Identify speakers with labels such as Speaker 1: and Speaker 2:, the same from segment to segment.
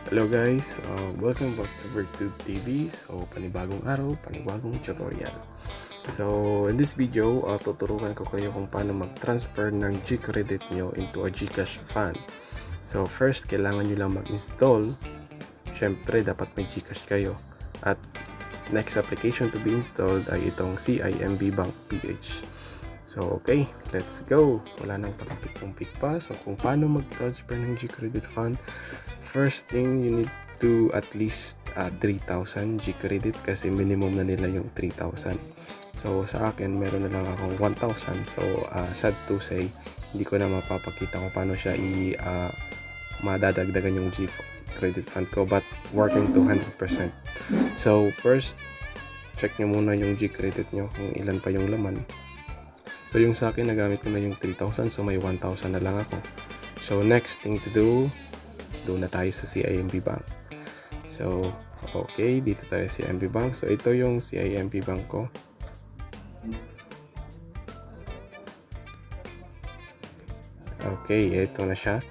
Speaker 1: Hello guys, welcome back sa VirTube TV. So, panibagong araw, panibagong tutorial. So, in this video, tuturuan ko kayo kung paano mag-transfer ng Gcredit nyo into a Gcash fund. So, first, kailangan nyo lang mag-install. Syempre, dapat may Gcash kayo. At next application to be installed ay itong CIMB Bank PH. So, okay, let's go. Wala nang palampik-pumpik pa. So, kung paano mag-transfer ng Gcredit fund, first thing, you need to at least 3,000 Gcredit kasi minimum na nila yung 3,000. So, sa akin, meron na lang akong 1,000. So, sad to say, hindi ko na mapapakita kung paano siya madadagdagan yung Gcredit fund ko, but working to 100%. So, first, check nyo muna yung Gcredit nyo kung ilan pa yung laman. So, yung sa akin, nagamit ko na yung 3,000. So, may 1,000 na lang ako. So, next thing to do, doon na tayo sa CIMB Bank. So, okay, dito tayo sa CIMB Bank. So, ito yung CIMB Bank ko. Okay, ito na siya.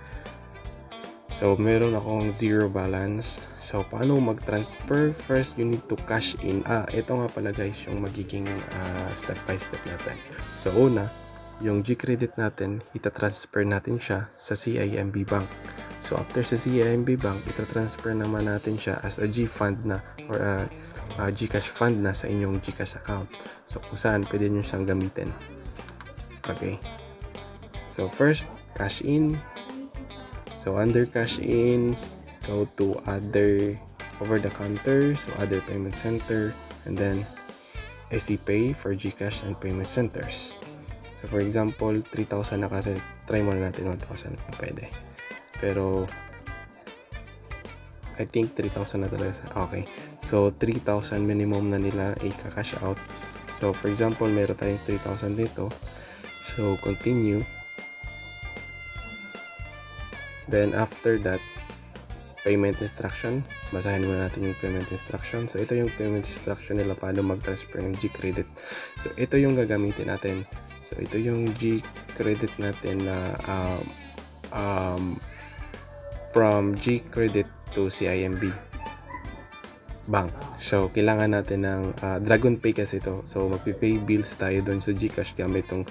Speaker 1: So, meron akong zero balance. So, paano mag-transfer? First, you need to cash in. Ito nga pala guys, yung magiging step by step natin. So, una, yung Gcredit natin, ita-transfer natin siya sa CIMB Bank. So, after sa CIMB Bank, ita-transfer naman natin siya as a G-Fund na or a Gcash fund na sa inyong Gcash account. So, kung saan pwede nyo siyang gamitin. Okay. So, first, cash in. So, under cash in, go to other over the counter. So, other payment center. And then, SCPay for Gcash and payment centers. So, for example, 3,000 na kasi. Try muna natin 1,000 kung pwede. Pero, I think 3,000 na talaga. Okay. So, 3,000 minimum na nila i-cash out. So, for example, meron tayong 3,000 dito. So, continue. Then, after that, payment instruction. Basahin muna natin yung payment instruction. So, ito yung payment instruction nila paano mag-transfer ng Gcredit. So, ito yung gagamitin natin. So, ito yung Gcredit natin na from Gcredit to CIMB Bank. So, kailangan natin ng DragonPay kasi ito. So, magpipay bills tayo doon sa Gcash gamit itong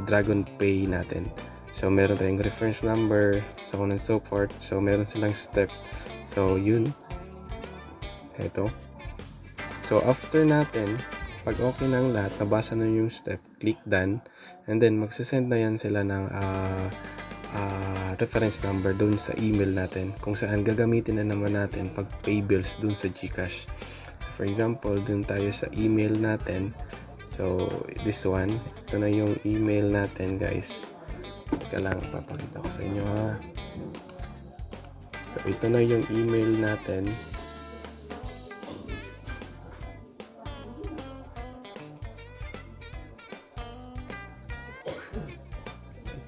Speaker 1: DragonPay natin. So, meron tayong reference number, so on and so forth. So, meron silang step. So, yun. Ito. So, after natin, pag okay na ang lahat, nabasa na yung step, click done. And then, magsasend na yan sila ng reference number doon sa email natin. Kung saan gagamitin na naman natin pag pay bills doon sa Gcash. So, for example, doon tayo sa email natin. So, this one. Ito na yung email natin, guys. Teka lang, papakita ko sa inyo ha. So, ito na yung email natin.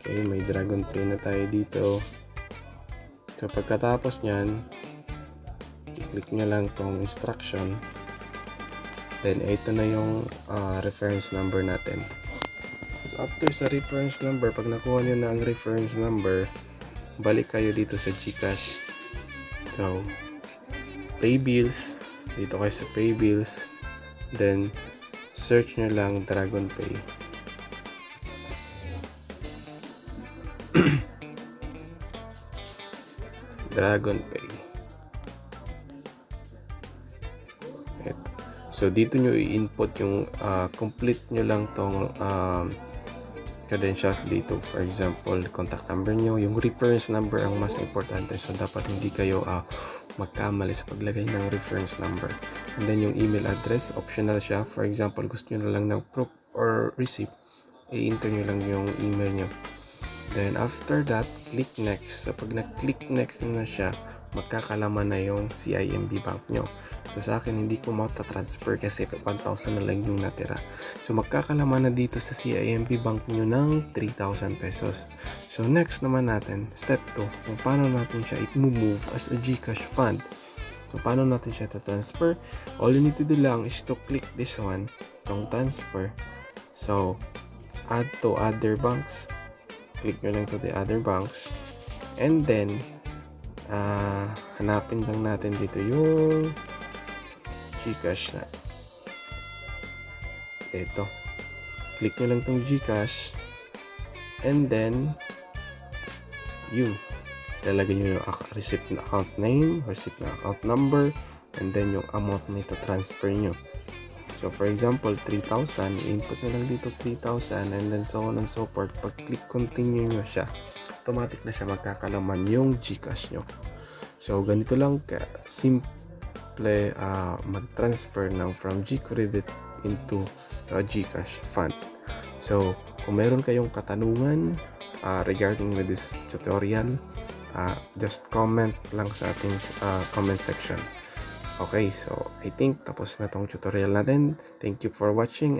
Speaker 1: Okay, may DragonPay na tayo dito. So, pagkatapos nyan, i-click nyo lang tong instruction. Then, ito na yung reference number natin. So, after sa reference number, pag nakuha nyo na ang reference number, balik kayo dito sa Gcash. So, pay bills. Dito kayo sa pay bills. Then, search nyo lang DragonPay. DragonPay. Ito. So, dito nyo i-input yung complete nyo lang tong credentials dito. For example, contact number nyo, yung reference number ang mas importante. So, dapat hindi kayo magkamali sa paglagay ng reference number. And then, yung email address, optional siya. For example, gusto nyo na lang ng proof or receipt, i-enter nyo lang yung email nyo. Then, after that, click next. So, pag na-click next na siya, magkakalaman na yung CIMB Bank nyo. So, sa akin, hindi ko mata-transfer kasi 1,000 na lang yung natira. So, magkakalaman na dito sa CIMB Bank nyo ng 3,000 pesos. So, next naman natin, step 2, kung paano natin siya i-move as a Gcash fund. So, paano natin siya ta-transfer? All you need to do lang is to click this one, itong transfer. So, add to other banks. Click nyo lang to the other banks. And then, hanapin lang natin dito yung GCash na. Ito. Click nyo lang tong GCash. And then, yun. Lalagay nyo yung receipt na account name, receipt na account number, and then yung amount na ito transfer nyo. So, for example, 3,000. I-input nyo lang dito 3,000 and then so on and so forth. Pag click continue nyo siya, automatic na siya magkakalaman yung GCash nyo. So, ganito lang simple mag-transfer ng from GCredit into GCash fund. So, kung meron kayong katanungan regarding with this tutorial, just comment lang sa ating comment section. Okay, so I think tapos na tong tutorial natin. Thank you for watching.